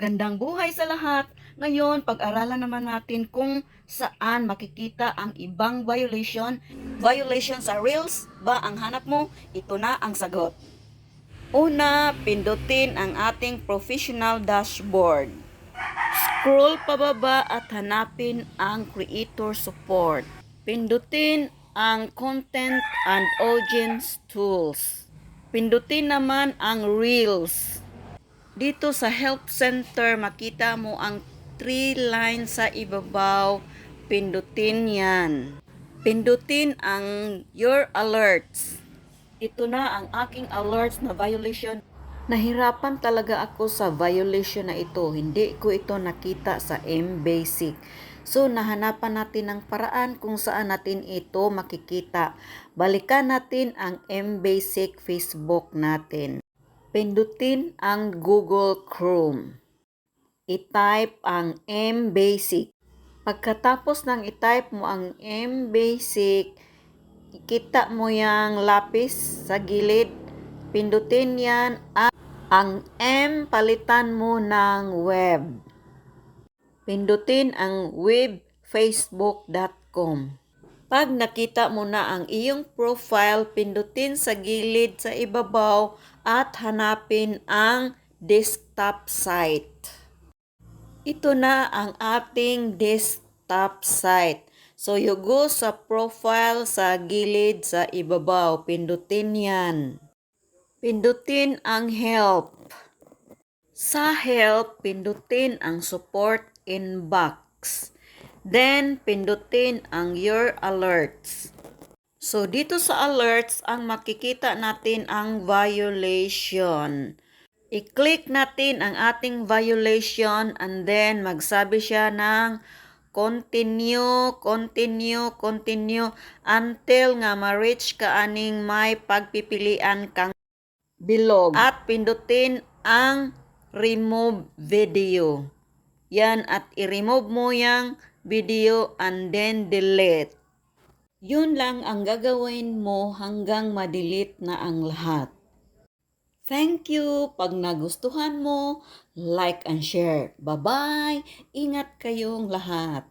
Magandang buhay sa lahat! Ngayon, pag-aralan naman natin kung saan makikita ang ibang violation. Violation sa Reels ba ang hanap mo? Ito na ang sagot. Una, pindutin ang ating professional dashboard. Scroll pababa at hanapin ang creator support. Pindutin ang content and audience tools. Pindutin naman ang Reels. Dito sa Help Center, makita mo ang 3 lines sa ibabaw. Pindutin yan. Pindutin ang Your Alerts. Ito na ang aking alerts na violation. Nahirapan talaga ako sa violation na ito. Hindi ko ito nakita sa M-Basic. So, nahanapan natin ng paraan kung saan natin ito makikita. Balikan natin ang M-Basic Facebook natin. Pindutin ang Google Chrome. I-type ang M-Basic. Pagkatapos ng i-type mo ang M-Basic, kita mo yung lapis sa gilid. Pindutin yan. Ang M, palitan mo ng web. Pindutin ang webfacebook.com. Pag nakita mo na ang iyong profile, pindutin sa gilid sa ibabaw at hanapin ang desktop site. Ito na ang ating desktop site. So, you go sa profile sa gilid sa ibabaw. Pindutin yan. Pindutin ang help. Sa help, pindutin ang support inbox. Then, pindutin ang Your Alerts. So, dito sa alerts, ang makikita natin ang violation. I-click natin ang ating violation and then magsabi siya ng continue, continue, continue until nga ma-reach ka aning may pagpipilian kang bilog. At pindutin ang remove video. Yan, at i-remove mo yung video and then delete. Yun lang ang gagawin mo hanggang ma-delete na ang lahat. Thank you. Pag nagustuhan mo, like and share. Bye-bye. Ingat kayong lahat.